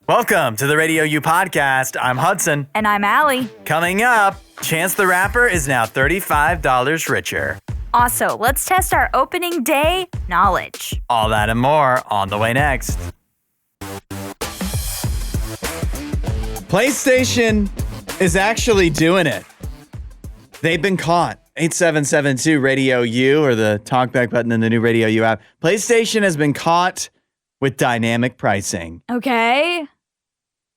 Welcome to the RadioU podcast. I'm Hudson. And I'm Allie. Coming up, Chance the Rapper is now $35 richer. Also, let's test our opening day knowledge. All that and more on the way next. PlayStation is actually doing it. They've been caught. 8772 RadioU or the talkback button in the new RadioU app. PlayStation has been caught with dynamic pricing. Okay.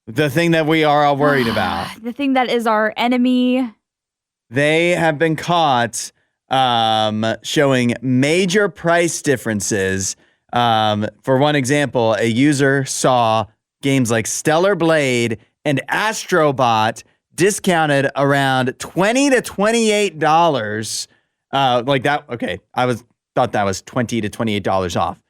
The thing that we are all worried about. The thing that is our enemy. They have been caught showing major price differences. For one example, a user saw games like Stellar Blade and Astrobot discounted around $20 to $28. Like that. Okay, thought that was $20 to $28 off.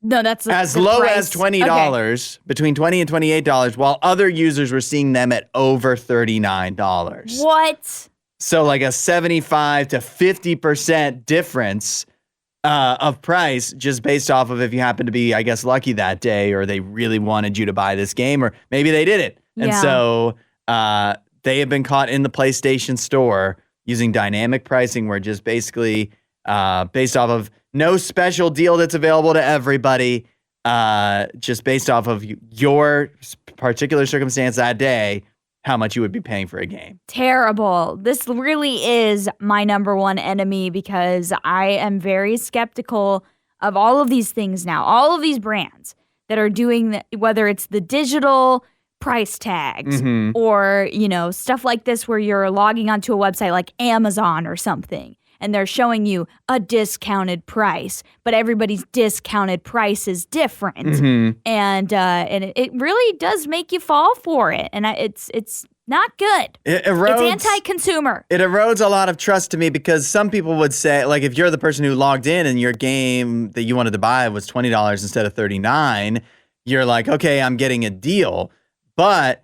No, that's as low price. as $20, okay. Between $20 and $28, while other users were seeing them at over $39. What? So like a 75 to 50% difference of price just based off of if you happen to be, I guess, lucky that day, or they really wanted you to buy this game, or maybe they did it. Yeah. And so they have been caught in the PlayStation Store using dynamic pricing, where just basically based off of no special deal that's available to everybody, just based off of your particular circumstance that day, how much you would be paying for a game. Terrible. This really is my number one enemy because I am very skeptical of all of these things now. All of these brands that are doing, whether it's the digital price tags or, stuff like this where you're logging onto a website like Amazon or something, and they're showing you a discounted price, but everybody's discounted price is different. And it really does make you fall for it. And it's not good. It erodes, it's anti-consumer. It erodes a lot of trust to me, because some people would say, like, if you're the person who logged in and your game that you wanted to buy was $20 instead of $39, you're like, okay, I'm getting a deal. But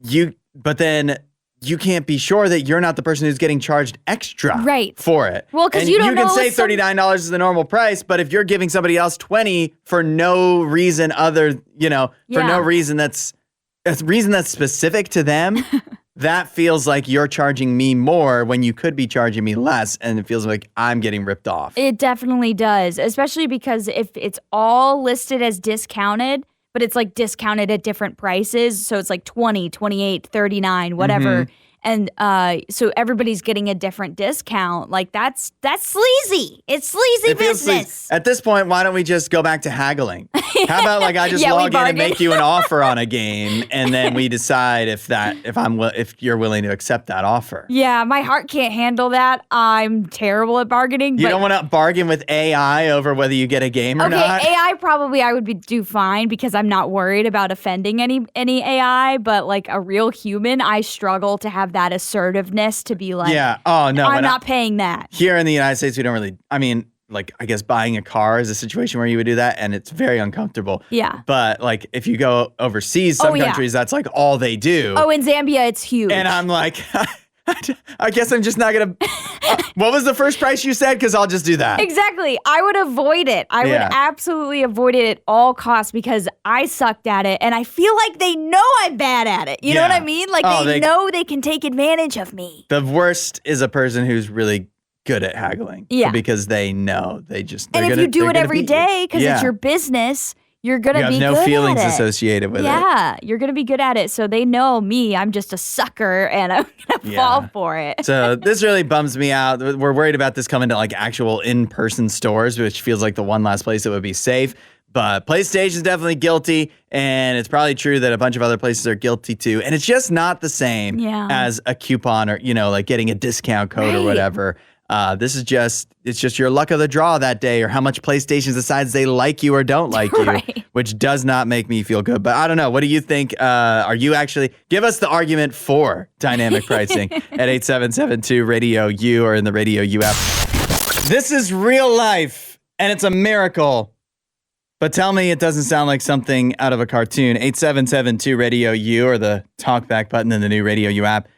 then you can't be sure that you're not the person who's getting charged extra for it. Well, because you don't know. You can say $39 is the normal price, but if you're giving somebody else $20 for no reason no reason that's specific to them, that feels like you're charging me more when you could be charging me less, and it feels like I'm getting ripped off. It definitely does, especially because if it's all listed as discounted, but it's like discounted at different prices. So it's like 20, 28, 39, whatever. And so everybody's getting a different discount. Like that's sleazy. It's sleazy business. At this point, why don't we just go back to haggling? How about I just log in and make you an offer on a game, and then we decide if you're willing to accept that offer. Yeah, my heart can't handle that. I'm terrible at bargaining. You don't want to bargain with AI over whether you get a game or not? Okay, AI probably I would do fine because I'm not worried about offending any AI, but like a real human, I struggle to have that assertiveness to be like, I'm not paying that. Here in the United States, we don't really, I guess buying a car is a situation where you would do that, and it's very uncomfortable. Yeah. But if you go overseas, some countries, that's like all they do. Oh, in Zambia, it's huge. And I'm like, I guess I'm just not going to. What was the first price you said? Because I'll just do that. Exactly. I would avoid it. I would absolutely avoid it at all costs because I sucked at it, and I feel like they know I'm bad at it. You know what I mean? Like they know they can take advantage of me. The worst is a person who's really good at haggling. Yeah. Because they know and if you do it every day because it's your business, you're going to be good at it. You have no feelings associated with it. Yeah, you're going to be good at it. So they know me. I'm just a sucker, and I'm going to fall for it. So this really bums me out. We're worried about this coming to actual in-person stores, which feels like the one last place that would be safe. But PlayStation's definitely guilty, and it's probably true that a bunch of other places are guilty too. And it's just not the same as a coupon or, getting a discount code or whatever. It's just your luck of the draw that day, or how much PlayStation decides they like you or don't like you, which does not make me feel good. But I don't know. What do you think? Are you actually, give us the argument for dynamic pricing at 8772 RadioU or in the RadioU app. This is real life, and it's a miracle. But tell me it doesn't sound like something out of a cartoon. 8772 RadioU or the talkback button in the new RadioU app.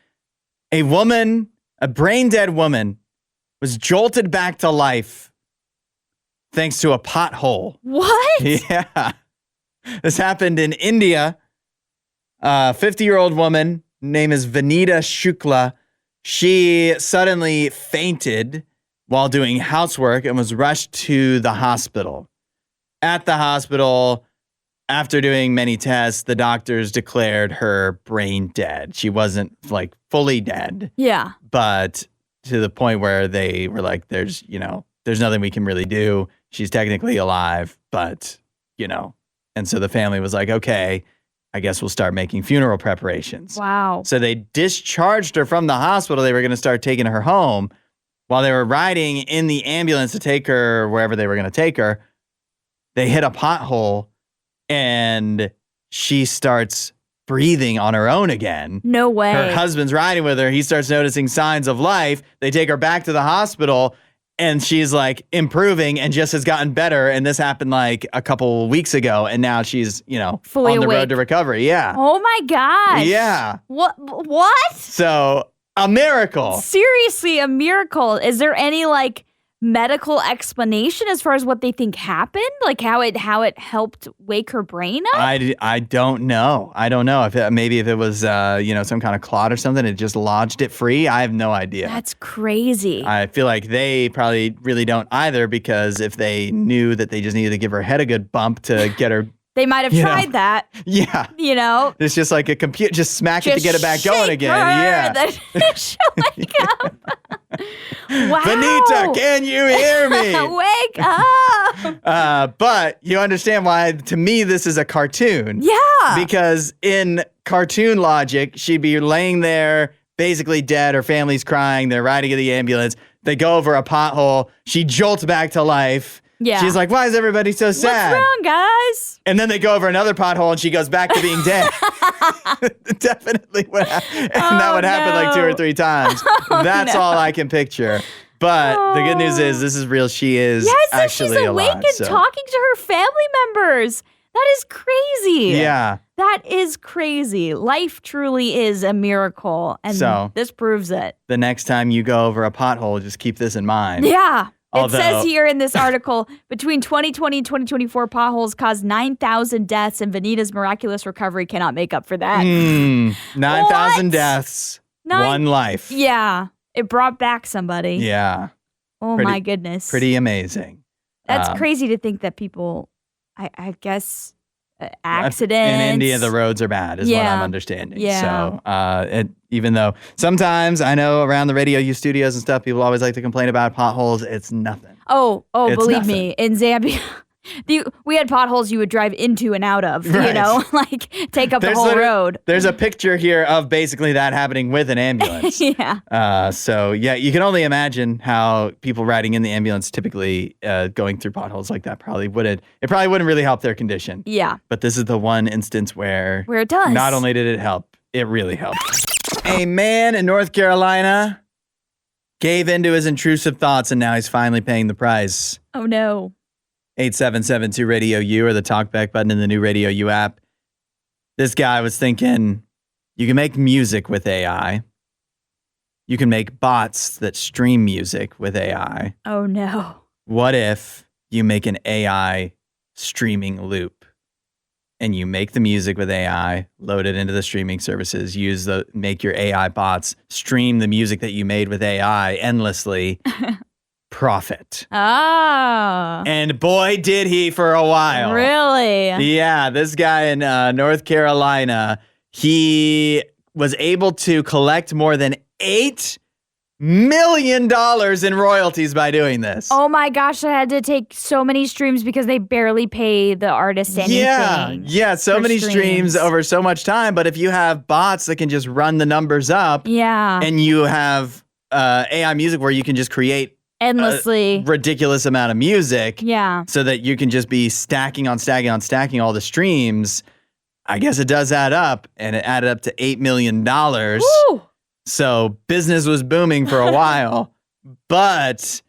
A brain-dead woman, was jolted back to life thanks to a pothole. What? Yeah. This happened in India. 50-year-old woman, name is Vanita Shukla. She suddenly fainted while doing housework and was rushed to the hospital. At the hospital, after doing many tests, the doctors declared her brain dead. She wasn't like fully dead. Yeah. But to the point where they were like, there's nothing we can really do. She's technically alive, but, and so the family was like, okay, I guess we'll start making funeral preparations. Wow. So they discharged her from the hospital. They were going to start taking her home. While they were riding in the ambulance to take her wherever they were going to take her, they hit a pothole and she starts breathing on her own again. No way. Her husband's riding with her. He starts noticing signs of life. They take her back to the hospital and she's like improving and just has gotten better. And this happened like a couple weeks ago. And now she's, fully on the awake. road to recovery. Yeah. Oh my gosh. Yeah. What? So a miracle. Seriously, a miracle. Is there any medical explanation as far as what they think happened? Like how it helped wake her brain up? I don't know. I don't know if it was some kind of clot or something. It just lodged it free. I have no idea. That's crazy. I feel like they probably really don't either, because if they knew that they just needed to give her head a good bump to get her. They might have tried that. Yeah. It's just like a computer, just smack it to get it back going again. Yeah. Then she'll wake up. Wow. Vanita, can you hear me? Wake up. But you understand why, to me, this is a cartoon. Yeah. Because in cartoon logic, she'd be laying there basically dead. Her family's crying. They're riding in the ambulance. They go over a pothole. She jolts back to life. Yeah. She's like, why is everybody so sad? What's wrong, guys? And then they go over another pothole and she goes back to being dead. Definitely would happen. And that would happen like 2 or 3 times. That's all I can picture. But the good news is this is real. She is actually she's alive. awake and talking to her family members. That is crazy. Yeah. That is crazy. Life truly is a miracle. And this proves it. The next time you go over a pothole, just keep this in mind. Yeah. It says here in this article, between 2020 and 2024, potholes caused 9,000 deaths, and Vanita's miraculous recovery cannot make up for that. 9,000 deaths, one life. Yeah. It brought back somebody. Yeah. Oh, my goodness. Pretty amazing. That's crazy to think that people, I guess, accidents. In India, the roads are bad, is what I'm understanding. Yeah. So even though sometimes I know around the RadioU studios and stuff, people always like to complain about potholes. It's nothing. Oh, it's believe nothing. me, in Zambia, we had potholes you would drive into and out of, take up the whole road. There's a picture here of basically that happening with an ambulance. Yeah. So you can only imagine how people riding in the ambulance typically going through potholes like that probably wouldn't really help their condition. Yeah. But this is the one instance where it does. Not only did it help, it really helped. A man in North Carolina gave into his intrusive thoughts, and now he's finally paying the price. Oh, no. 8772 RadioU or the talkback button in the new RadioU app. This guy was thinking, you can make music with AI. You can make bots that stream music with AI. Oh, no. What if you make an AI streaming loop? And you make the music with AI, load it into the streaming services, make your AI bots stream the music that you made with AI endlessly, profit. Ah. And boy, did he for a while. Really? Yeah, this guy in North Carolina, he was able to collect more than $8 million in royalties by doing this. Oh my gosh, I had to take so many streams because they barely pay the artist anything. Yeah, so many streams over so much time. But if you have bots that can just run the numbers up, and you have AI music where you can just create endlessly a ridiculous amount of music, so that you can just be stacking on stacking all the streams, I guess it does add up, and it added up to $8 million. Woo! So business was booming for a while, but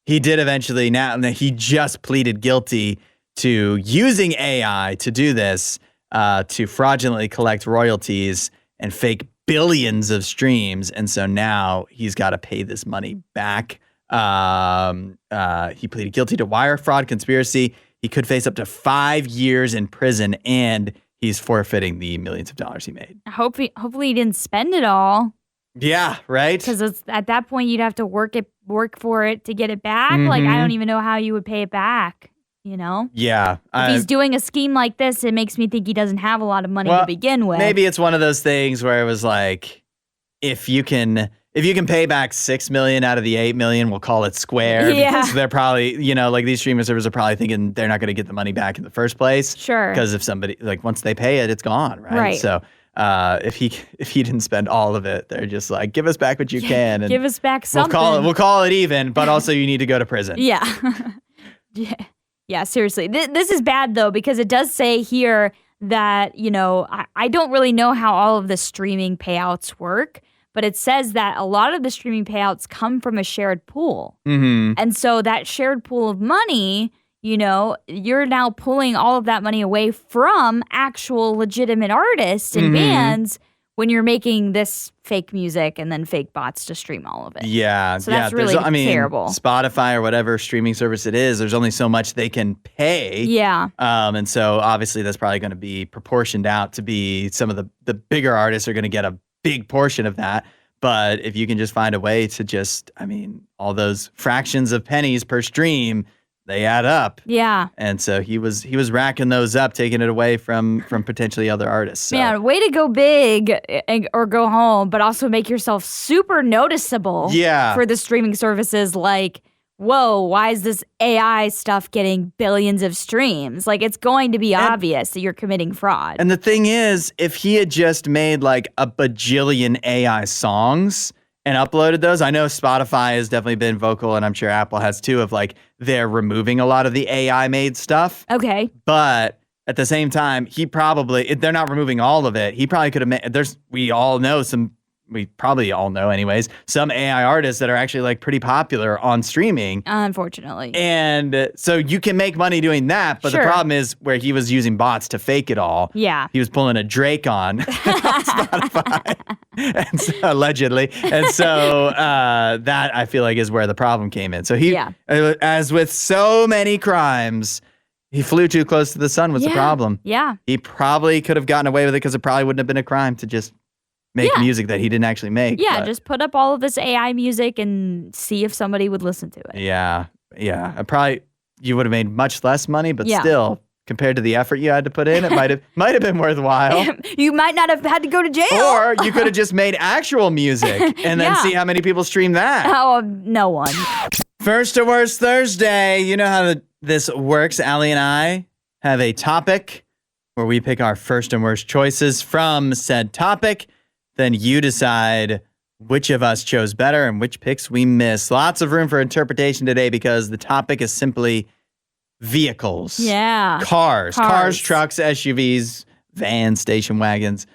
he did eventually. Now he just pleaded guilty to using AI to do this, to fraudulently collect royalties and fake billions of streams. And so now he's got to pay this money back. He pleaded guilty to wire fraud conspiracy. He could face up to 5 years in prison, and he's forfeiting the millions of dollars he made. Hopefully he didn't spend it all. Yeah, right? Because at that point, you'd have to work for it to get it back. Like, I don't even know how you would pay it back, Yeah. If he's doing a scheme like this, it makes me think he doesn't have a lot of money to begin with. Maybe it's one of those things where it was like, if you can pay back $6 million out of the $8 million, we'll call it square. Yeah. Because they're probably, like these streaming servers are probably thinking they're not going to get the money back in the first place. Sure. Because if somebody, like once they pay it, it's gone, right? Right. So if he didn't spend all of it, they're just like, give us back what you can. And give us back something. We'll call it even, but also you need to go to prison. Yeah. Yeah, seriously. This is bad, though, because it does say here that, I don't really know how all of the streaming payouts work, but it says that a lot of the streaming payouts come from a shared pool. Mm-hmm. And so that shared pool of money, you're now pulling all of that money away from actual legitimate artists and bands when you're making this fake music and then fake bots to stream all of it. Yeah. So that's really terrible. Spotify or whatever streaming service it is, there's only so much they can pay. Yeah. And so obviously that's probably going to be proportioned out to be some of the bigger artists are going to get a big portion of that. But if you can just find a way to all those fractions of pennies per stream, they add up. Yeah. And so he was racking those up, taking it away from potentially other artists. So. Man, way to go big or go home, but also make yourself super noticeable for the streaming services. Like, whoa, why is this AI stuff getting billions of streams? Like, it's going to be obvious that you're committing fraud. And the thing is, if he had just made like a bajillion AI songs and uploaded those, I know Spotify has definitely been vocal, and I'm sure Apple has too, of like they're removing a lot of the AI made stuff. Okay. But at the same time, they're not removing all of it. He probably could have made, we probably all know anyways, some AI artists that are actually like pretty popular on streaming. Unfortunately. And so you can make money doing that, but the problem is where he was using bots to fake it all. Yeah. He was pulling a Drake on Spotify, and so, allegedly. And so that I feel like is where the problem came in. So as with so many crimes, he flew too close to the sun was the problem. Yeah. He probably could have gotten away with it because it probably wouldn't have been a crime to just make music that he didn't actually make. Yeah, just put up all of this AI music and see if somebody would listen to it. Yeah. You would have made much less money, but still, compared to the effort you had to put in, it might have been worthwhile. You might not have had to go to jail. Or you could have just made actual music and then see how many people stream that. Oh, no one. First to worst Thursday. You know how this works. Allie and I have a topic where we pick our first and worst choices from said topic. Then you decide which of us chose better and which picks we missed. Lots of room for interpretation today because the topic is simply vehicles. Yeah. Cars, trucks, SUVs, vans, station wagons.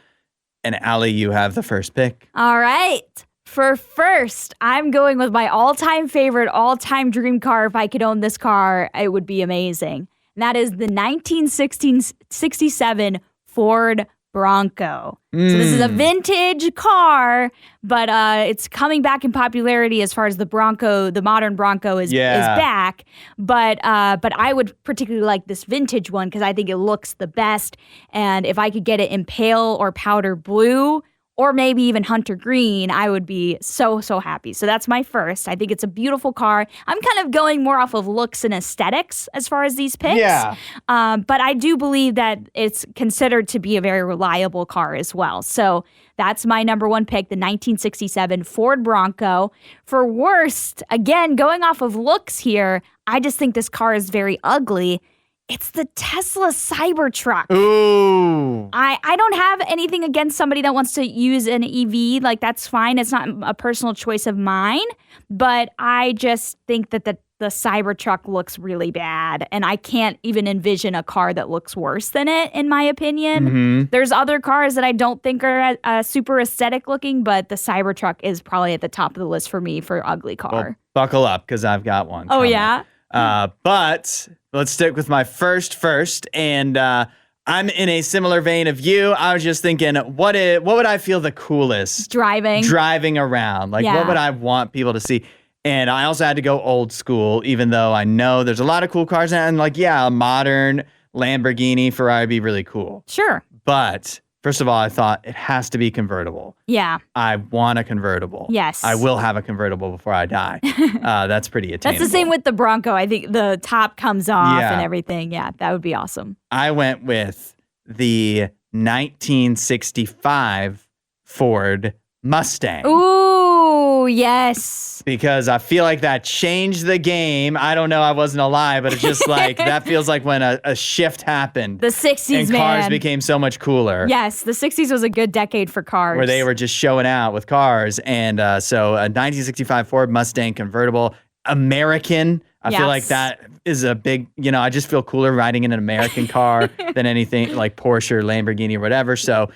And Allie, you have the first pick. All right. For first, I'm going with my all-time favorite, all-time dream car. If I could own this car, it would be amazing. And that is the 1967 Ford Bronco. So this is a vintage car, but it's coming back in popularity as far as the modern Bronco is back. But I would particularly like this vintage one because I think it looks the best. And if I could get it in pale or powder blue, or maybe even hunter green, I would be so happy. So that's my first. I think it's a beautiful car. I'm kind of going more off of looks and aesthetics as far as these picks. Yeah. But I do believe that it's considered to be a very reliable car as well. So that's my number one pick, the 1967 Ford Bronco. For worst, again, going off of looks here, I just think this car is very ugly. It's the Tesla Cybertruck. Ooh. I don't have anything against somebody that wants to use an EV. Like, that's fine. It's not a personal choice of mine. But I just think that the Cybertruck looks really bad. And I can't even envision a car that looks worse than it, in my opinion. Mm-hmm. There's other cars that I don't think are super aesthetic looking, but the Cybertruck is probably at the top of the list for me for ugly car. Well, buckle up, because I've got one. Oh, yeah? But let's stick with my first. And I'm in a similar vein of you. I was just thinking, what would I feel the coolest? Driving around. Like, what would I want people to see? And I also had to go old school, even though I know there's a lot of cool cars. And like, a modern Lamborghini, Ferrari would be really cool. Sure. But first of all, I thought it has to be convertible. Yeah. I want a convertible. Yes. I will have a convertible before I die. That's pretty attainable. That's the same with the Bronco. I think the top comes off Yeah. and everything. Yeah, that would be awesome. I went with the 1965 Ford Mustang. Ooh, yes. Because I feel like that changed the game. I don't know. I wasn't alive, but it's just like that feels like when a shift happened. The 60s, and man. cars became so much cooler. Yes, the 60s was a good decade for cars. Where they were just showing out with cars. And so a 1965 Ford Mustang convertible, American. I feel like that is a big, I just feel cooler riding in an American car than anything like Porsche or Lamborghini or whatever. So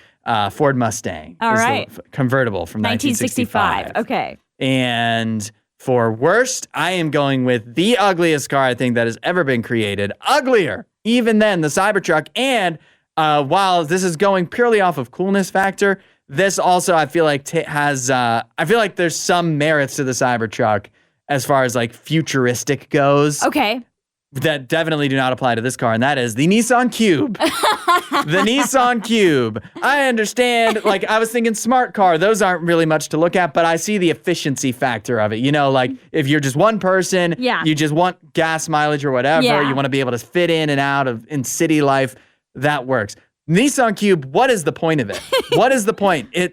Ford Mustang All is right. the convertible from 1965. Okay. And for worst, I am going with the ugliest car I think that has ever been created. Uglier, even than the Cybertruck. And while this is going purely off of coolness factor, this also I feel like has, I feel like there's some merits to the Cybertruck as far as like futuristic goes. Okay. That definitely do not apply to this car, and that is the Nissan Cube. The Nissan Cube. I understand, like, I was thinking smart car. Those aren't really much to look at, but I see the efficiency factor of it. Like, if you're just one person, you just want gas mileage or whatever, you want to be able to fit in and out of in city life, that works. Nissan Cube, what is the point of it? What is the point? If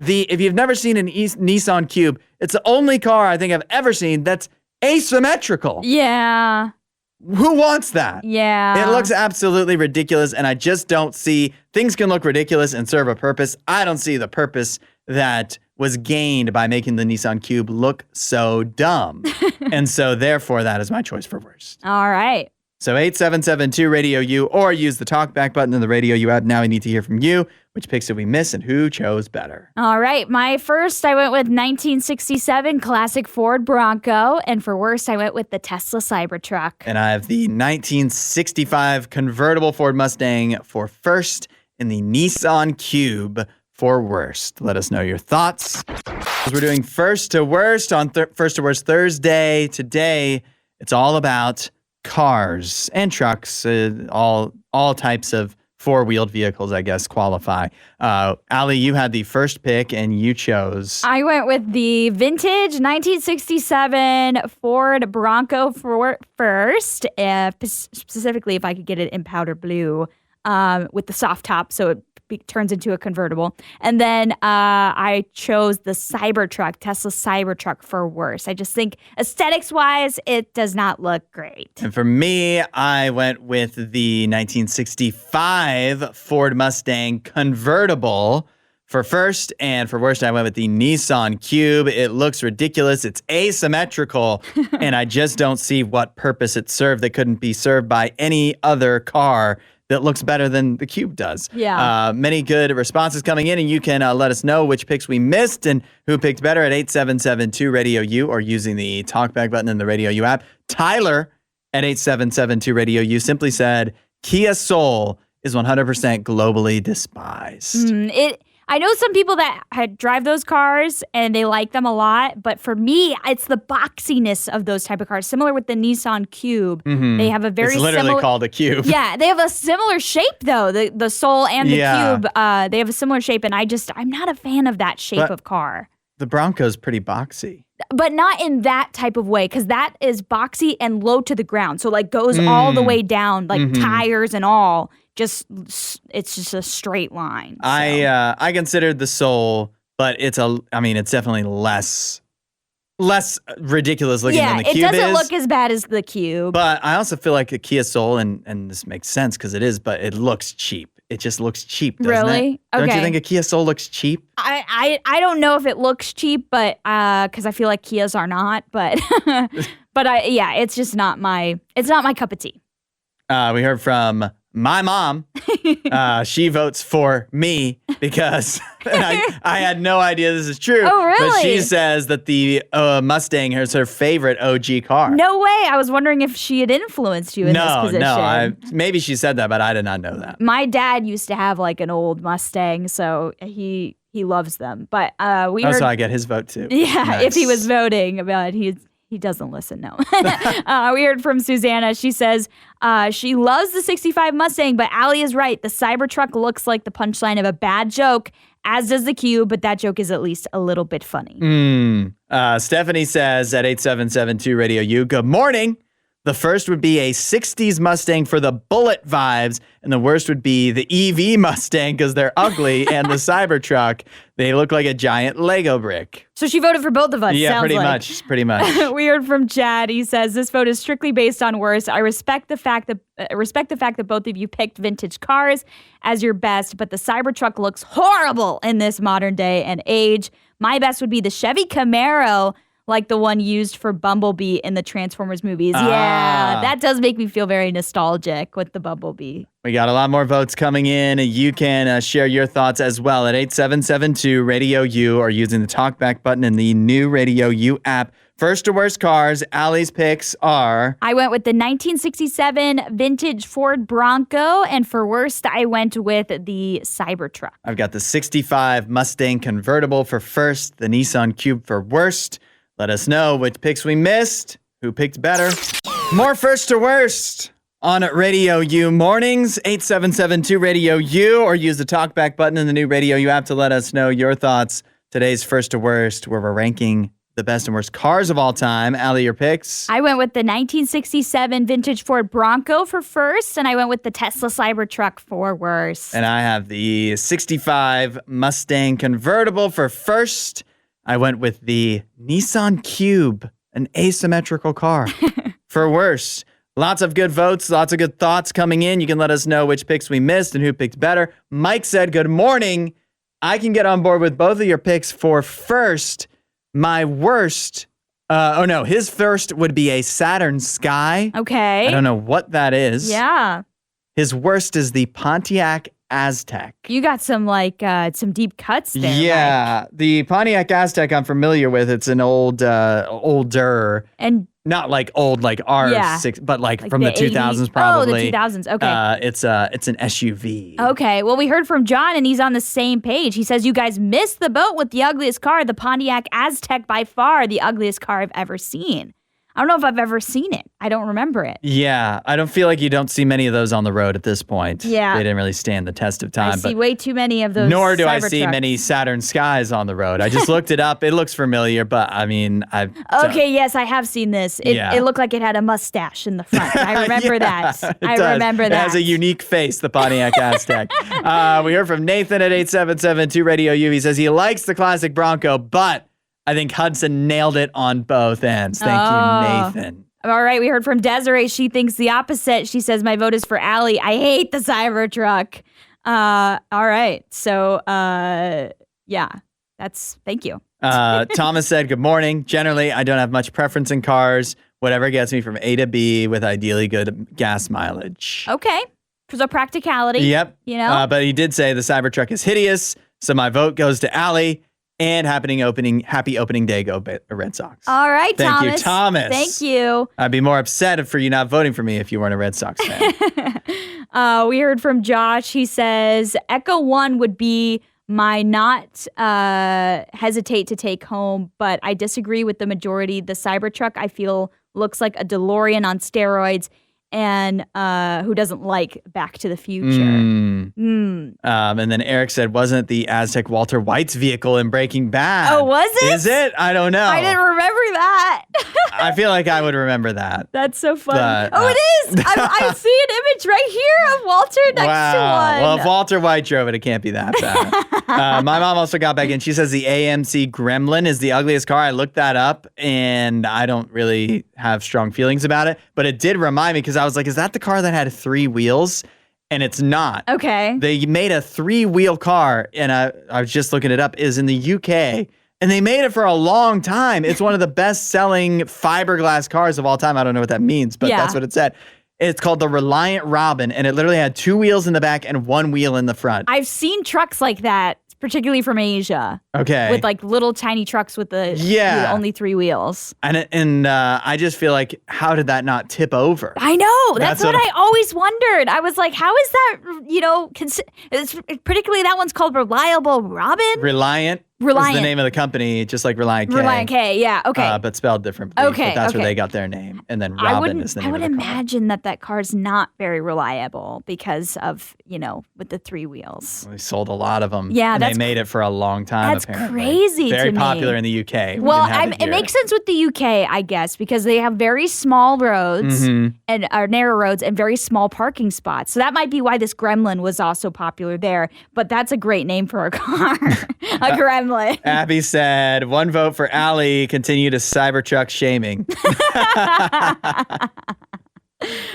you've never seen an Nissan Cube, it's the only car I think I've ever seen that's asymmetrical. Yeah. Who wants that? Yeah. It looks absolutely ridiculous, and I just don't see, things can look ridiculous and serve a purpose. I don't see the purpose that was gained by making the Nissan Cube look so dumb. And so therefore, that is my choice for worst. All right. So 8772-RADIO-U, or use the talkback button in the RadioU app. Now we need to hear from you. Which picks did we miss and who chose better? All right. My first, I went with 1967 classic Ford Bronco. And for worst, I went with the Tesla Cybertruck. And I have the 1965 convertible Ford Mustang for first and the Nissan Cube for worst. Let us know your thoughts. We're doing first to worst on First to Worst Thursday. Today, it's all about cars and trucks, all types of four-wheeled vehicles, I guess, qualify. Allie, you had the first pick, and you chose... I went with the vintage 1967 Ford Bronco for first, specifically if I could get it in powder blue with the soft top, so it turns into a convertible. And then I chose the Cybertruck, Tesla Cybertruck for worse. I just think aesthetics-wise, it does not look great. And for me, I went with the 1965 Ford Mustang convertible for first, and for worst, I went with the Nissan Cube. It looks ridiculous. It's asymmetrical, and I just don't see what purpose it served that couldn't be served by any other car that looks better than the Cube does. Yeah. Many good responses coming in, and you can let us know which picks we missed and who picked better at 8772-RADIO-U or using the talkback button in the RadioU app. Tyler at 8772-RADIO-U simply said, Kia Soul is 100% globally despised. I know some people that drive those cars and they like them a lot, but for me, it's the boxiness of those type of cars. Similar with the Nissan Cube, they have a very It's literally called a Cube. Yeah, they have a similar shape though. The Soul and the Cube, they have a similar shape, and I'm not a fan of that shape of car. The Bronco's pretty boxy. But not in that type of way, because that is boxy and low to the ground. So like goes all the way down, like tires and all. It's just a straight line. So. I considered the Soul, but it's definitely less ridiculous looking than the Cube is. Yeah, it doesn't look as bad as the Cube. But I also feel like a Kia Soul, and this makes sense because it is, but it looks cheap. It just looks cheap, doesn't it? Really? Don't you think a Kia Soul looks cheap? I don't know if it looks cheap, but because I feel like Kias are not, but it's just not my cup of tea. We heard from my mom. She votes for me because I had no idea this is true. Oh, really? But she says that the Mustang is her favorite OG car. No way. I was wondering if she had influenced you in this position. No. Maybe she said that, but I did not know that. My dad used to have like an old Mustang, so he loves them. But we heard, so I get his vote too. Yeah, Nice. if he was voting about it, he He doesn't listen, no. We heard from Susanna. She says she loves the 65 Mustang, but Allie is right. The Cybertruck looks like the punchline of a bad joke, as does the Cube, but that joke is at least a little bit funny. Stephanie says at 8772 Radio U, good morning. The first would be a 60s Mustang for the bullet vibes, and the worst would be the EV Mustang because they're ugly, and the Cybertruck, they look like a giant Lego brick. So she voted for both of us. Yeah, pretty much. We heard from Chad. He says this vote is strictly based on worst. I respect the fact that both of you picked vintage cars as your best, but the Cybertruck looks horrible in this modern day and age. My best would be the Chevy Camaro, like the one used for Bumblebee in the Transformers movies. Yeah, that does make me feel very nostalgic with the Bumblebee. We got a lot more votes coming in. You can share your thoughts as well at 8772 Radio U or using the talkback button in the new Radio U app. First to worst cars, Allie's picks are... I went with the 1967 vintage Ford Bronco, and for worst, I went with the Cybertruck. I've got the 65 Mustang convertible for first, the Nissan Cube for worst. Let us know which picks we missed, who picked better. More first to worst on Radio U mornings, 8772 Radio U, or use the talkback button in the new Radio U app to let us know your thoughts. Today's first to worst, where we're ranking the best and worst cars of all time. Allie, your picks? I went with the 1967 vintage Ford Bronco for first, and I went with the Tesla Cybertruck for worst. And I have the 65 Mustang convertible for first. I went with the Nissan Cube, an asymmetrical car, for worse. Lots of good votes, lots of good thoughts coming in. You can let us know which picks we missed and who picked better. Mike said, good morning. I can get on board with both of your picks for first. My worst, his first would be a Saturn Sky. Okay. I don't know what that is. Yeah. His worst is the Pontiac Aztec. You got some some deep cuts there. Yeah, Mike. The Pontiac Aztec I'm familiar with. It's an older, and not like old like R6, but like from the 2000s probably. Oh, the 2000s. Okay. It's an SUV. Okay. Well, we heard from John, and he's on the same page. He says you guys missed the boat with the ugliest car, the Pontiac Aztec, by far the ugliest car I've ever seen. I don't know if I've ever seen it. I don't remember it. Yeah, I don't feel like you don't see many of those on the road at this point. Yeah. They didn't really stand the test of time. I see way too many of those. Nor do I see Cybertrucks. many Saturn Skies on the road. I just looked it up. It looks familiar, but I mean, Okay, yes, I have seen this. It looked like it had a mustache in the front. I remember that. I remember that. It has a unique face, the Pontiac Aztec. We heard from Nathan at 8772 Radio U. He says he likes the classic Bronco, but I think Hudson nailed it on both ends. Thank you, Nathan. All right, we heard from Desiree. She thinks the opposite. She says, my vote is for Allie. I hate the Cybertruck. All right. So, thank you. Thomas said, good morning. Generally, I don't have much preference in cars. Whatever gets me from A to B with ideally good gas mileage. Okay. So practicality. Yep. You know? But he did say the Cybertruck is hideous. So my vote goes to Allie. And happy opening day, go Red Sox. All right, Thank Thomas. you, Thomas. Thank you. I'd be more upset for you not voting for me if you weren't a Red Sox fan. We heard from Josh. He says, Echo 1 would be my not hesitate to take home, but I disagree with the majority. The Cybertruck, I feel, looks like a DeLorean on steroids. And who doesn't like Back to the Future? And then Eric said, wasn't it the Aztec Walter White's vehicle in Breaking Bad? Oh, was it? Is it? I don't know. I didn't remember that. I feel like I would remember that. That's so funny. But, it is. I see an image right here of Walter next to one. Well, if Walter White drove it can't be that bad. My mom also got back in. She says the AMC Gremlin is the ugliest car. I looked that up, and I don't really have strong feelings about it. But it did remind me, because I was like, is that the car that had 3 wheels? And it's not. Okay. They made a 3-wheel car, and I was just looking it up, is in the UK. And they made it for a long time. It's one of the best-selling fiberglass cars of all time. I don't know what that means, but that's what it said. It's called the Reliant Robin, and it literally had 2 wheels in the back and 1 wheel in the front. I've seen trucks like that, particularly from Asia. Okay. With like little tiny trucks with the only 3 wheels. And I just feel like, how did that not tip over? I know. That's what I always wondered. I was like, how is that, particularly that one's called Reliable Robin? Reliant Reliant. the name of the company, just like Reliant K. Reliant K, yeah, okay. But spelled differently. Okay, But that's where okay. they got their name. And then Robin is the name I would of the car. imagine that car's not very reliable because of, with the 3 wheels. We sold a lot of them. Yeah, and that's they made it for a long time, that's apparently. crazy Very to me. popular in the UK. Well, We didn't have it here. makes sense with the UK, I guess, because they have very small roads and narrow roads and very small parking spots. So that might be why this Gremlin was also popular there. But that's a great name for a car, a Gremlin. Abby said, 1 vote for Allie, continue to Cybertruck shaming.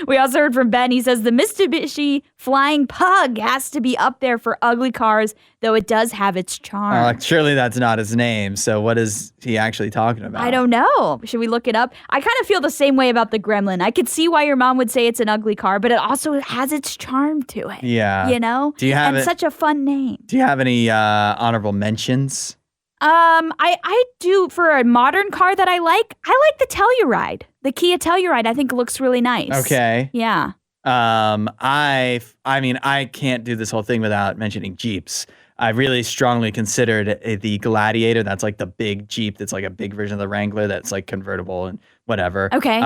We also heard from Ben. He says the Mitsubishi Flying Pug has to be up there for ugly cars, though it does have its charm. Surely that's not his name. So what is he actually talking about? I don't know. Should we look it up? I kind of feel the same way about the Gremlin. I could see why your mom would say it's an ugly car, but it also has its charm to it. Yeah. Do you have such a fun name. Do you have any honorable mentions? I do for a modern car that I like the Telluride. The Kia Telluride, I think looks really nice. Okay. Yeah. I mean, I can't do this whole thing without mentioning Jeeps. I really strongly considered the Gladiator. That's like the big Jeep. That's like a big version of the Wrangler. That's like convertible and whatever. Okay.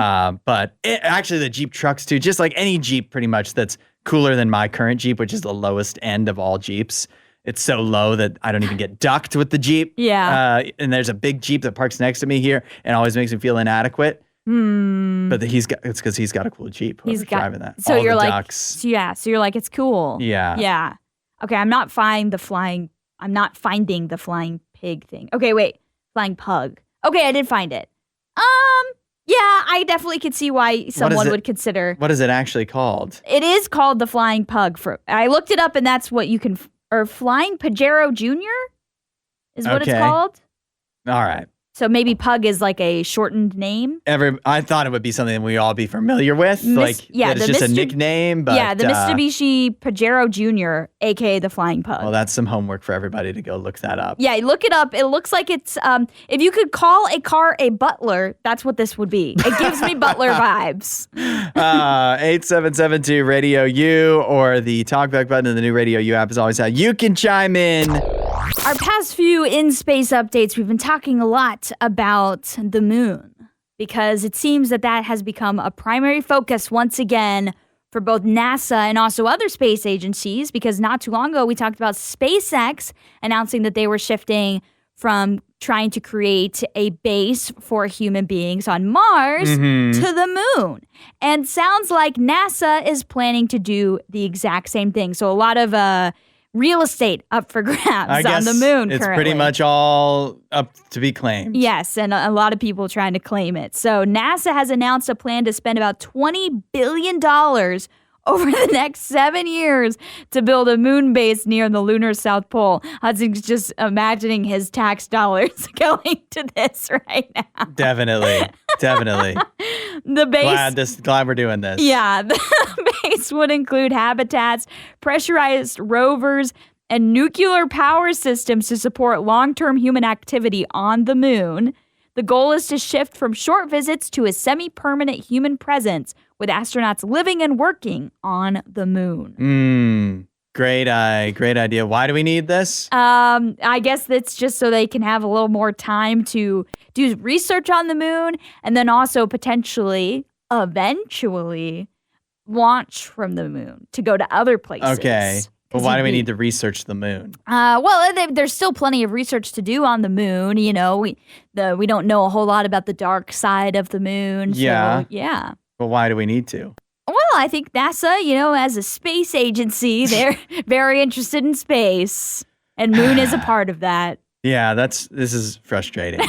But actually the Jeep trucks too, just like any Jeep pretty much that's cooler than my current Jeep, which is the lowest end of all Jeeps. It's so low that I don't even get ducked with the Jeep. Yeah. And there's a big Jeep that parks next to me here and always makes me feel inadequate. But it's because he's got a cool Jeep. He's driving that. So all you're the like, ducks. so you're like, it's cool. Yeah. Yeah. Okay, I'm not finding the flying pig thing. Okay, wait. Flying pug. Okay, I did find it. Yeah, I definitely could see why someone would consider. What is it actually called? It is called the Flying Pug. I looked it up and that's what you can, or Flying Pajero Jr. is what it's called. All right. So maybe Pug is like a shortened name. I thought it would be something we all be familiar with, that it's just a nickname. But the Mitsubishi Pajero Jr., aka the Flying Pug. Well, that's some homework for everybody to go look that up. Yeah, look it up. It looks like it's if you could call a car a butler, that's what this would be. It gives me butler vibes. 8772 Radio U or the talkback button in the new Radio U app is always how you can chime in. Our past few in-space updates, we've been talking a lot about the moon because it seems that has become a primary focus once again for both NASA and also other space agencies, because not too long ago we talked about SpaceX announcing that they were shifting from trying to create a base for human beings on Mars to the moon. And sounds like NASA is planning to do the exact same thing. So a lot of real estate up for grabs on the moon it's currently. pretty much all up to be claimed. Yes, and a lot of people trying to claim it. So NASA has announced a plan to spend about $20 billion over the next 7 years to build a moon base near the lunar South Pole. Hudson's just imagining his tax dollars going to this right now. Definitely. The base. Glad we're doing this. Yeah, the base would include habitats, pressurized rovers, and nuclear power systems to support long-term human activity on the moon. The goal is to shift from short visits to a semi-permanent human presence with astronauts living and working on the moon. Great idea. Why do we need this? I guess that's just so they can have a little more time to do research on the moon and then also potentially, eventually, launch from the moon to go to other places. Okay. But why do we need to research the moon? Well, there's still plenty of research to do on the moon. You know, we don't know a whole lot about the dark side of the moon. Yeah. So, yeah. But why do we need to? Well, I think NASA, as a space agency, they're very interested in space. And moon is a part of that. Yeah, this is frustrating.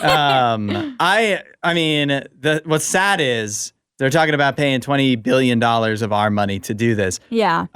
I mean, what's sad is they're talking about paying $20 billion of our money to do this. Yeah.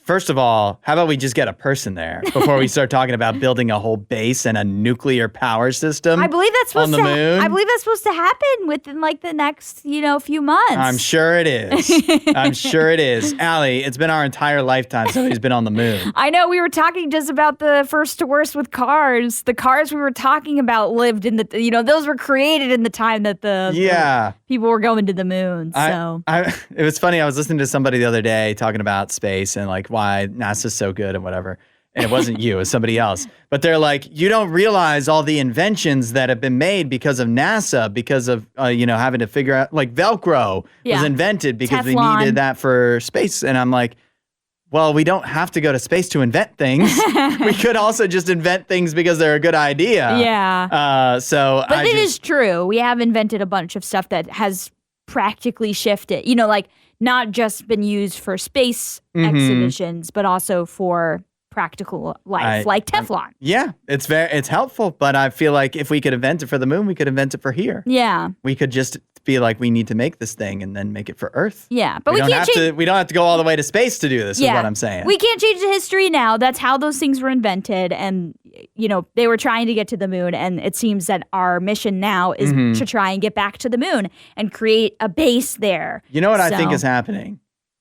First of all, how about we just get a person there before we start talking about building a whole base and a nuclear power system? I believe that's supposed on the moon. I believe that's supposed to happen within like the next, few months. I'm sure it is. Allie, it's been our entire lifetime somebody's been on the moon. I know, we were talking just about the first to worst with cars. The cars we were talking about lived in those were created in the time that the people were going to the moon. So it was funny. I was listening to somebody the other day talking about space and like why NASA's so good and whatever. And it wasn't you, it was somebody else. But they're like, you don't realize all the inventions that have been made because of NASA, because of, having to figure out, like Velcro was invented because we Teflon. needed that for space. And I'm like, well, we don't have to go to space to invent things. We could also just invent things because they're a good idea. Yeah. But it is true. We have invented a bunch of stuff that has practically shifted, like not just been used for space exhibitions, but also for practical life, like Teflon. It's helpful, but I feel like if we could invent it for the moon, we could invent it for here. Yeah. We could just be like, we need to make this thing and then make it for Earth. Yeah, but we don't have to go all the way to space to do this, is what I'm saying. We can't change the history now. That's how those things were invented. And, they were trying to get to the moon. And it seems that our mission now is to try and get back to the moon and create a base there. You know what I think is happening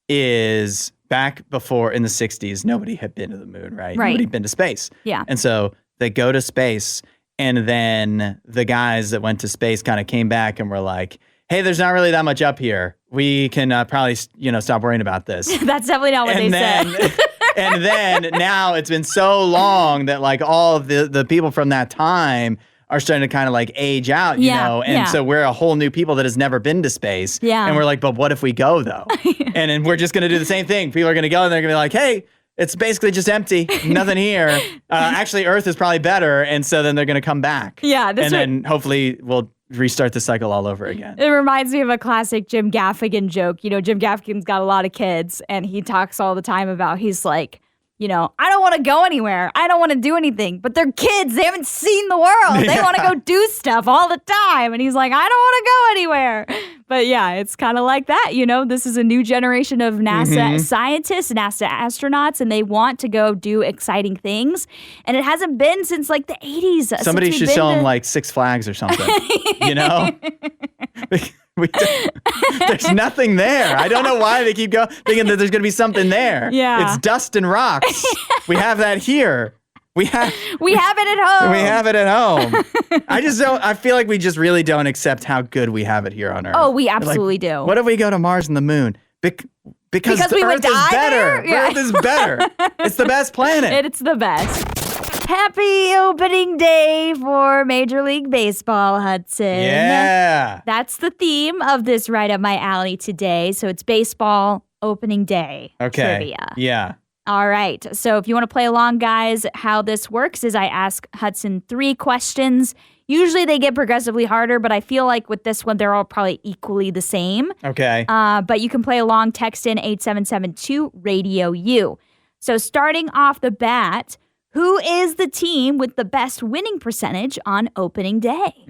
is back before in the 60s, nobody had been to the moon, right? Nobody had been to space. Yeah. And so they go to space, and then the guys that went to space kind of came back and were like, hey, there's not really that much up here. We can probably, stop worrying about this. That's definitely not what they said. And then now it's been so long that like all of the people from that time are starting to kind of like age out, And so we're a whole new people that has never been to space. Yeah. And we're like, but what if we go though? And then we're just going to do the same thing. People are going to go and they're going to be like, hey, it's basically just empty. Nothing here. Actually, Earth is probably better. And so then they're going to come back. Yeah. Then hopefully we'll restart the cycle all over again. It reminds me of a classic Jim Gaffigan joke. Jim Gaffigan's got a lot of kids, and he talks all the time about, he's like, I don't want to go anywhere. I don't want to do anything. But they're kids. They haven't seen the world. They want to go do stuff all the time. And he's like, I don't want to go anywhere. But yeah, it's kind of like that. This is a new generation of NASA scientists, NASA astronauts, and they want to go do exciting things. And it hasn't been since like the 80s. Somebody should sell them like Six Flags or something, There's nothing there. I don't know why they keep thinking that there's going to be something there. Yeah. It's dust and rocks. We have that here. We have it at home. We have it at home. I feel like we just really don't accept how good we have it here on Earth. Oh, we absolutely do. What if we go to Mars and the moon? Because we Earth would die is better. there? Yeah. Earth is better. It's the best planet. It's the best. Happy opening day for Major League Baseball, Hudson. Yeah. That's the theme of this Right Up My Alley today. So it's baseball opening day trivia. Yeah. All right. So if you want to play along, guys, how this works is I ask Hudson 3 questions. Usually they get progressively harder, but I feel like with this one, they're all probably equally the same. Okay. But you can play along, text in 8772 RadioU. So starting off the bat, who is the team with the best winning percentage on opening day?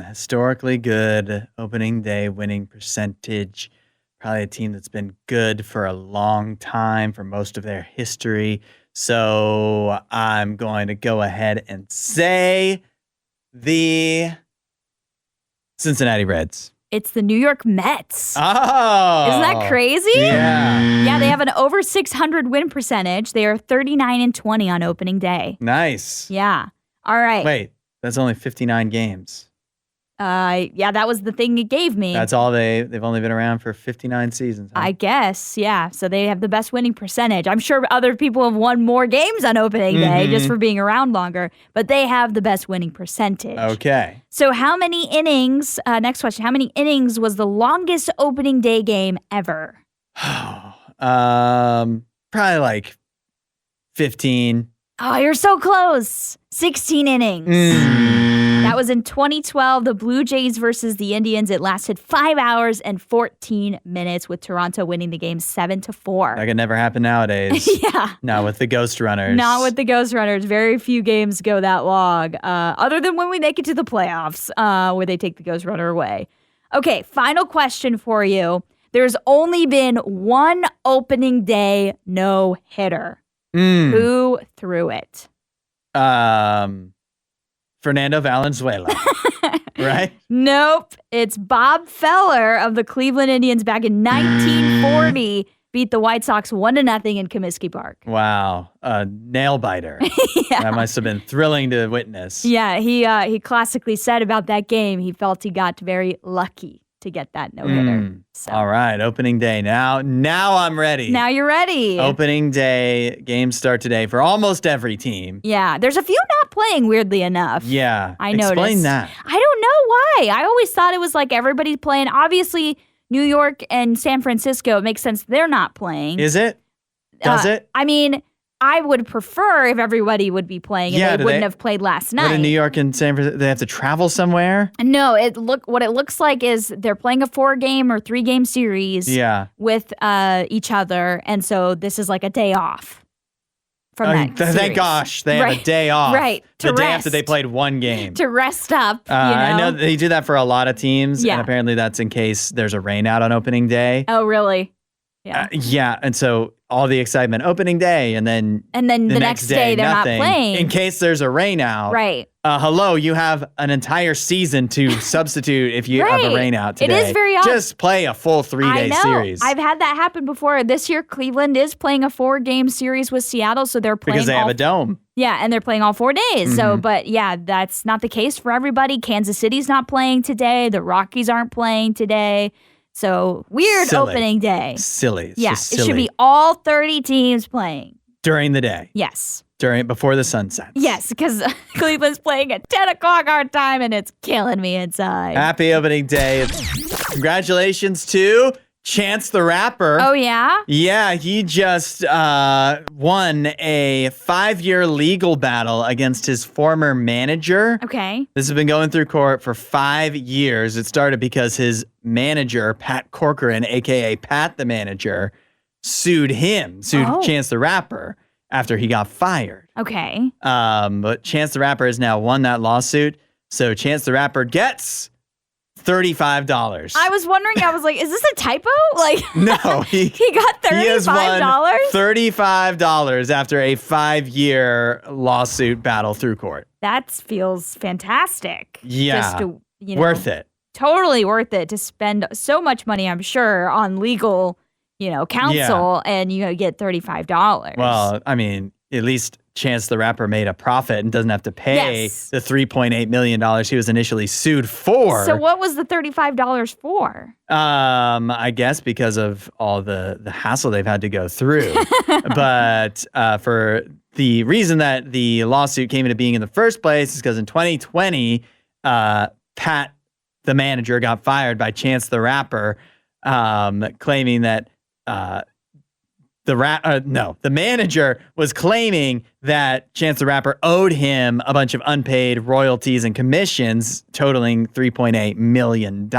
Historically good opening day winning percentage. Probably a team that's been good for a long time, for most of their history. So I'm going to go ahead and say the Cincinnati Reds. It's the New York Mets. Oh. Isn't that crazy? Yeah. Yeah, they have an over 600 win percentage. They are 39-20 on opening day. Nice. Yeah. All right. Wait, that's only 59 games. Yeah, that was the thing it gave me. That's all they've only been around for 59 seasons. Huh? I guess, yeah. So they have the best winning percentage. I'm sure other people have won more games on opening day just for being around longer, but they have the best winning percentage. Okay. So how many innings, next question, how many innings was the longest opening day game ever? Probably like 15. Oh, you're so close. 16 innings. That was in 2012, the Blue Jays versus the Indians. It lasted 5 hours and 14 minutes, with Toronto winning the game 7-4. That could never happen nowadays. Yeah. Not with the Ghost Runners. Not with the Ghost Runners. Very few games go that long, other than when we make it to the playoffs, where they take the Ghost Runner away. Okay, final question for you. There's only been one opening day no-hitter. Who threw it? Fernando Valenzuela, right? Nope. It's Bob Feller of the Cleveland Indians back in 1940. Beat the White Sox 1-0 in Comiskey Park. Wow. A nail biter. Yeah. That must have been thrilling to witness. Yeah, he classically said about that game, he felt he got very lucky. to get that no-hitter. So. All right, opening day. Now I'm ready. Now you're ready. Opening day, games start today for almost every team. Yeah, there's a few not playing, weirdly enough. Yeah, I noticed. Explain that. I don't know why. I always thought it was like everybody's playing. Obviously, New York and San Francisco, it makes sense they're not playing. Is it? Does it? I mean, I would prefer if everybody would be playing and they wouldn't have played last night. What in New York and San Francisco, they have to travel somewhere? No, what it looks like is they're playing a 4-game or 3-game series with each other, and so this is like a day off from that series. Thank gosh, they have a day off. Right, the day after they played one game. To rest up, I know they do that for a lot of teams, and apparently that's in case there's a rain out on opening day. Oh, really? Yeah, and so all the excitement, opening day, and then the next day they're nothing, not playing. In case there's a rain out. Right. Hello, you have an entire season to substitute if you have a rain out today. It is very odd. Just play a full 3-day series. I've had that happen before. This year, Cleveland is playing a 4-game series with Seattle, so they're playing because they have a dome. Yeah, and they're playing all 4 days. So, but yeah, that's not the case for everybody. Kansas City's not playing today. The Rockies aren't playing today. So weird opening day. Silly. Yeah, silly. It should be all 30 teams playing. During the day. Yes. Before the sun sets. Yes, because Cleveland's playing at 10 o'clock our time and it's killing me inside. Happy opening day. Congratulations to Chance the Rapper. Oh, yeah? Yeah, he just won a 5-year legal battle against his former manager. Okay. This has been going through court for 5 years. It started because his manager, Pat Corcoran, a.k.a. Pat the Manager, sued Chance the Rapper after he got fired. Okay. But Chance the Rapper has now won that lawsuit. So Chance the Rapper gets $35. I was wondering, I was like, is this a typo? Like, no, he got $35? He has won $35 after a 5-year lawsuit battle through court. That feels fantastic. Yeah. Just to, worth it. Totally worth it to spend so much money, I'm sure, on legal, counsel, and you get $35. Well, I mean, at least Chance the Rapper made a profit and doesn't have to pay the $3.8 million he was initially sued for. So what was the $35 for? I guess because of all the hassle they've had to go through. But for the reason that the lawsuit came into being in the first place is because in 2020, Pat the Manager got fired by Chance the Rapper, claiming that the manager was claiming that Chance the Rapper owed him a bunch of unpaid royalties and commissions totaling $3.8 million.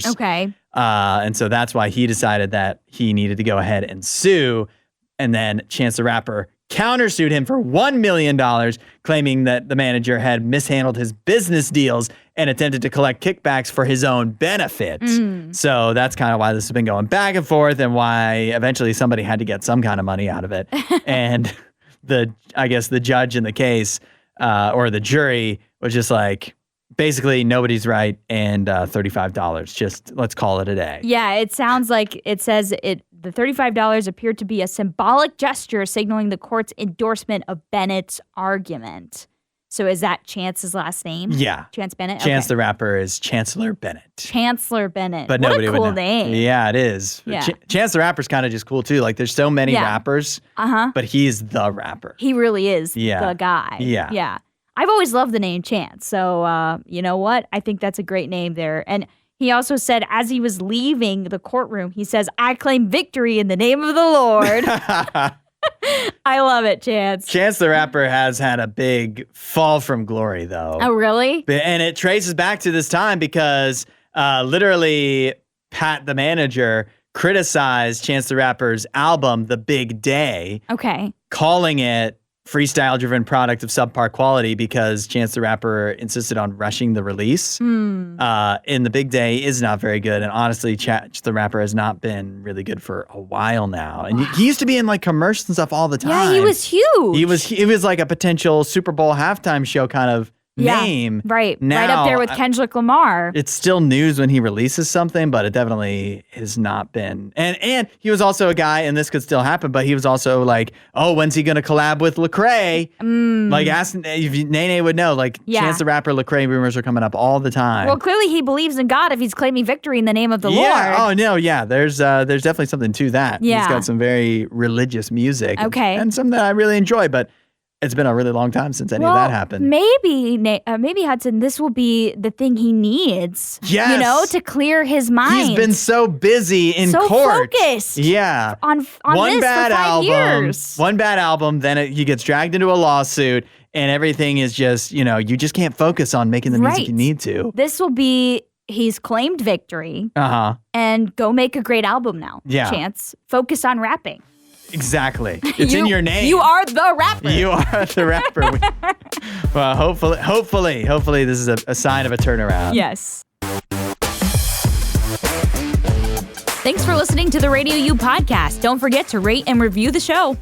Okay. And so that's why he decided that he needed to go ahead and sue. And then Chance the Rapper countersued him for $1 million, claiming that the manager had mishandled his business deals and attempted to collect kickbacks for his own benefit. So that's kind of why this has been going back and forth and why eventually somebody had to get some kind of money out of it. And I guess the judge in the case or the jury was just like, basically nobody's right and $35. Just let's call it a day. Yeah, it sounds like it says the $35 appeared to be a symbolic gesture signaling the court's endorsement of Bennett's argument. So is that Chance's last name? Yeah. Chance Bennett? Chance the Rapper is Chancellor Bennett. Chancellor Bennett. But what nobody a cool would know. name. Yeah, it is. Yeah. Chance the Rapper's kind of just cool too. Like there's so many rappers, but he's the rapper. He really is the guy. Yeah. Yeah. I've always loved the name Chance. So you know what? I think that's a great name there. And he also said as he was leaving the courtroom, he says, "I claim victory in the name of the Lord." I love it, Chance. Chance the Rapper has had a big fall from glory, though. Oh, really? And it traces back to this time because literally Pat the Manager criticized Chance the Rapper's album, The Big Day. Okay. Calling it freestyle-driven product of subpar quality because Chance the Rapper insisted on rushing the release. And The Big Day is not very good. And honestly, Chance the Rapper has not been really good for a while now. And he used to be in like commercials and stuff all the time. Yeah, he was huge. He was like a potential Super Bowl halftime show kind of name. Right. Now, right up there with Kendrick Lamar. It's still news when he releases something, but it definitely has not been. And he was also a guy, and this could still happen, but he was also like, oh, when's he going to collab with Lecrae? Like, ask if Nene would know. Like, Chance the Rapper, Lecrae rumors are coming up all the time. Well, clearly he believes in God if he's claiming victory in the name of the Lord. Oh, no, yeah. There's definitely something to that. Yeah. He's got some very religious music. Okay. And some that I really enjoy, but it's been a really long time since any of that happened. Maybe Hudson, this will be the thing he needs. Yes. You know, to clear his mind. He's been so busy in so court. Focused. Yeah. On one this bad for 5 album, years. One bad album, then he gets dragged into a lawsuit, and everything is just, you just can't focus on making the music you need to. This will be, he's claimed victory. And go make a great album now. Yeah. Chance. Focus on rapping. Exactly. It's in your name. You are the rapper. You are the rapper. Well, hopefully this is a sign of a turnaround. Yes. Thanks for listening to the RadioU podcast. Don't forget to rate and review the show.